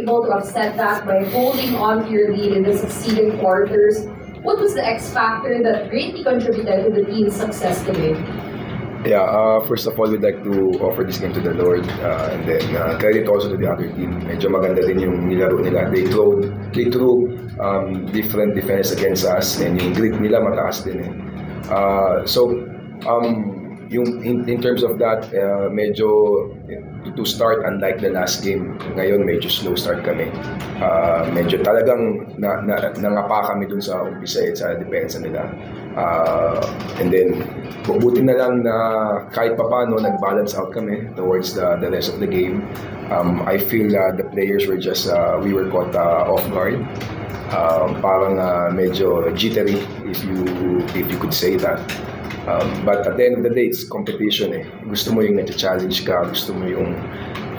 able to offset that by holding on to your lead in the succeeding quarters. What was the X factor that greatly contributed to the team's success today? Yeah, first of all, we'd like to offer this game to the Lord, and then credit also to the other team. Medyo maganda din yung nilaro nila. They threw different defense against us, and yung grit nila mataas din eh. Yung in terms of that, medyo to start, unlike the last game, ngayon medyo slow start kami. Medyo talagang nangapa kami dun sa umpisa sa depensa nila. And then, buti na lang na kahit papano nag-balance out kami towards the rest of the game. I feel the players were just, we were caught off guard. Parang medyo jittery, if you could say that. But at the end of the day, it's competition eh. Gusto mo yung nag-challenge ka, gusto mo yung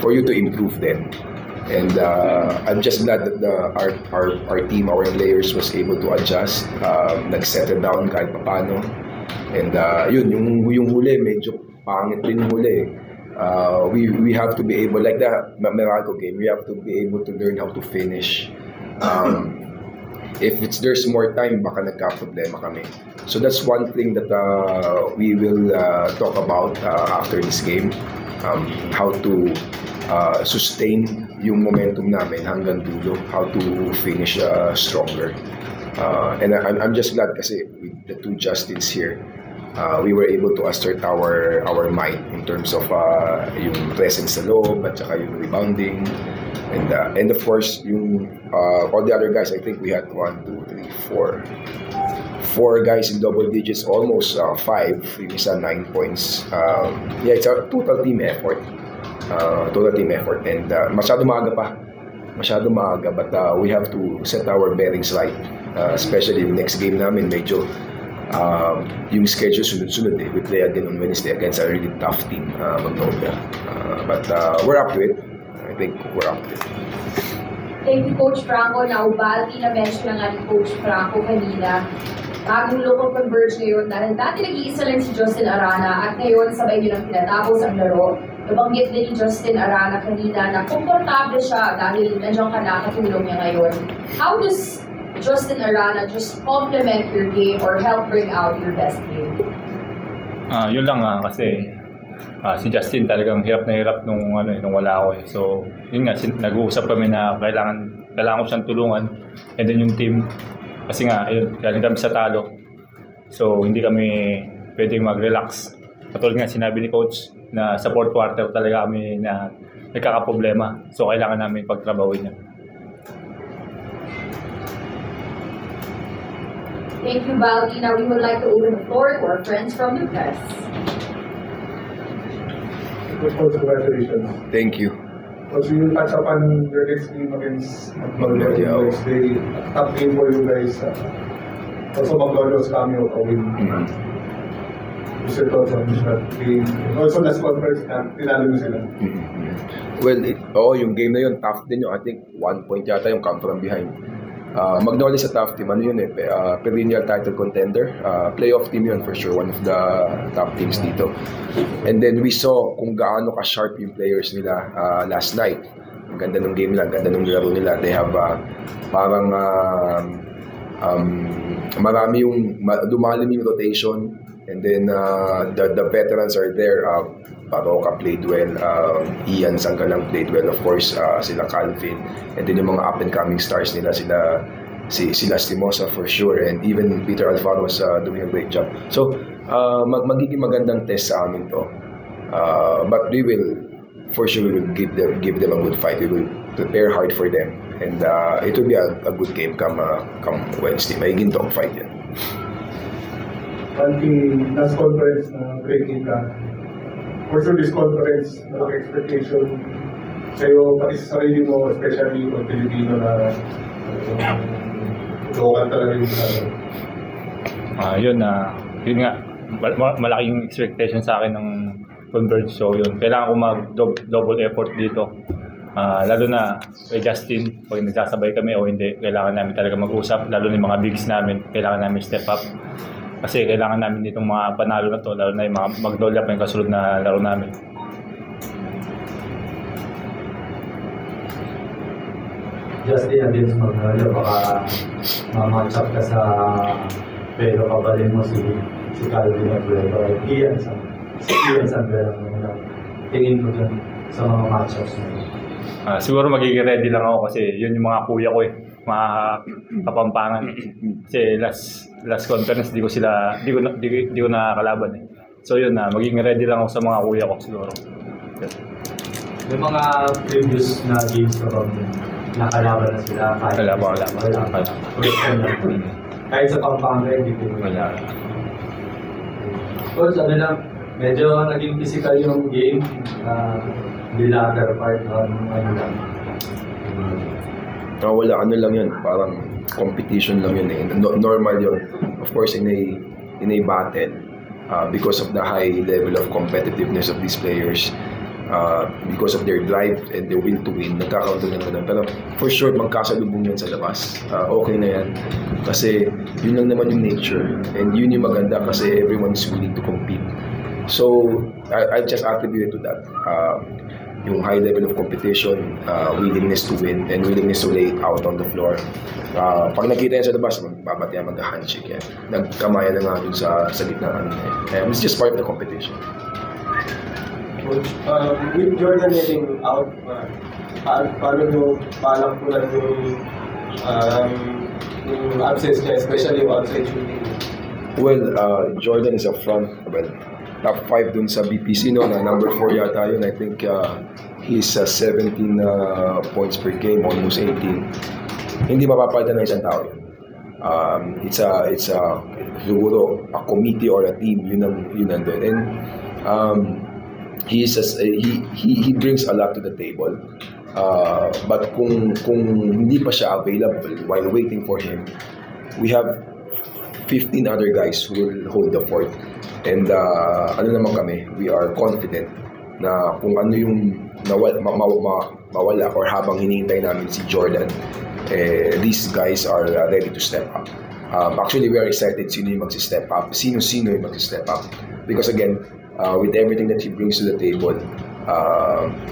for you to improve then. And I'm just glad that our team, our players was able to adjust, nag-settle down kahit papano. And yun, yung huli, medyo pangit din yung huli. We have to be able, like the Meralco game, we have to be able to learn how to finish. If there's more time, baka nagka-problema kami. So that's one thing that we will talk about after this game. How to sustain yung momentum namin hanggang dulo. How to finish stronger. And I'm just glad kasi with the two Justins here, we were able to assert our might in terms of yung presence sa loob at saka yung rebounding. And of course, yung all the other guys, I think we had 4 guys in double digits, almost 5, yung isa 9 points. Yeah, it's a total team effort. And masyado maaga, but we have to set our bearings right, especially yung next game namin, medyo yung schedule sunod-sunod eh. We play again on Wednesday against a really tough team, Magnolia. But we're up to it. I think we're up to it. Thank you, Coach Franco. Naubati na mention na nga ni Coach Franco kanina. Bagong local converge ngayon dahil dati nag-iisa lang si Justin Arana at ngayon sabay nyo lang pinatapos ang laro. Nabanggit din ni Justin Arana kanina na komportable siya dahil nandiyan ka nakatulong niya ngayon. How does Justin Arana just complement your game or help bring out your best game? Yun lang kasi si Justin talagang hirap na hirap nung wala ako eh. So, yun nga, nag-uusap kami na kailangan ko siyang tulungan. And then yung team, kasi nga, ayun, galing kami sa talo. So, hindi kami pwedeng mag-relax. Katulad nga sinabi ni Coach na sa fourth quarter talaga kami na nagkakaproblema. So, kailangan namin pagtrabawin niya. Thank you, Baldi. Now we would like to open the floor to our friends from the press. Congratulations. Thank you. Also, you touch upon your next game against Magnolia. It's very tough game for you guys. Also, Magnolia's cameo a win. What's your thoughts on that game? Also, last conference na tinalo nyo sila. Well, yung game na yun, tough din yun. I think 1 point yata yung come from behind. Magnolia sa tough team, ano yun perennial title contender, playoff team yun for sure, one of the top teams dito. And then we saw kung gaano ka-sharp yung players nila last night. Ang ganda ng game nila, ang ganda ng laro nila. They have parang marami yung dumalim yung rotation, and then the veterans are there. Baroka played well, Ian Sangalang played well, of course, sila Calvin, and then yung mga up-and-coming stars nila, sila Stimosa for sure, and even Peter Alfaro was doing a great job. So, magiging magandang test sa amin to. But we will, for sure, we will give them a good fight. We will prepare hard for them, and it will be a good game come Wednesday. Magiging dog fight yan. Last conference, breaking ka. For sure, this conference, expectation sa'yo, pati sa sarili mo, especially yung Pilipino na local talaga yung yun nga, malaking expectation sa akin ng Converge. So yun, kailangan ko mag-double effort dito. Lalo na kay Justin, pag nagsasabay kami o hindi, kailangan namin talaga mag-usap. Lalo na yung mga bigs namin, kailangan namin step up. Kasi kailangan namin ditong mga panalo na to, lalo na yung mga Magnolia pa yung kasunod na laro namin. Justin against Magnolia, baka ma-match up ka sa pero kabalin mo si Calvin Aguero at Ian Sanbera. Tingin ko dyan sa mga matchups na yun. Siguro magiging ready lang ako kasi yun yung mga kuya ko mga kapampangan. Kasi last conference di ko nakakalaban So yun magiging ready lang ako sa mga kuya ko siguro. May mga previous na games na bang nakalaban na sila? Wala. Kahit sa Pampanga, hindi ko Wala. Coach, medyo naging physical yung game. Hindi latter part lang. Wala, lang yun. Parang competition lang yun Normal yun. Of course, in a battle, because of the high level of competitiveness of these players, because of their drive and their will to win, nagkakaroon ng ganun. Pero for sure, magkasalubong yan sa labas. Okay na yan. Kasi yun lang naman yung nature. And yun yung maganda kasi everyone's willing to compete. So, I just attribute it to that. Yung high level of competition, willingness to win, and willingness to lay it out on the floor. Pag nakita yan sa labas, magbabatiya, mag-handshake yan. Nagkamaya na nga dun sa gitna. It's just part of the competition. With Jordan getting out, paano nyo palakpunan yung absence niya, especially yung outside shooting? Well, Jordan is up front. Well, top 5 dun sa BPC, na number 4 yata yun. I think he's 17 points per game, almost 18. Hindi mapapalitan ng isang tao yun. It's siguro a committee or a team, yun nandun. And he brings a lot to the table. But kung hindi pa siya available while waiting for him, we have 15 other guys who will hold the fort. And naman kami, we are confident na kung ano yung mawala or habang hinihintay namin si Jordan, these guys are ready to step up. Actually, we are excited sino yung mag-step up, sino yung mag-step up. Because again, with everything that he brings to the table,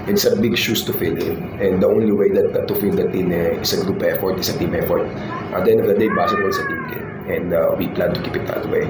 it's a big shoes to fill in. And the only way that to fill that in is a group effort, is a team effort. At the end of the day, basketball is a team game. And we plan to keep it that way.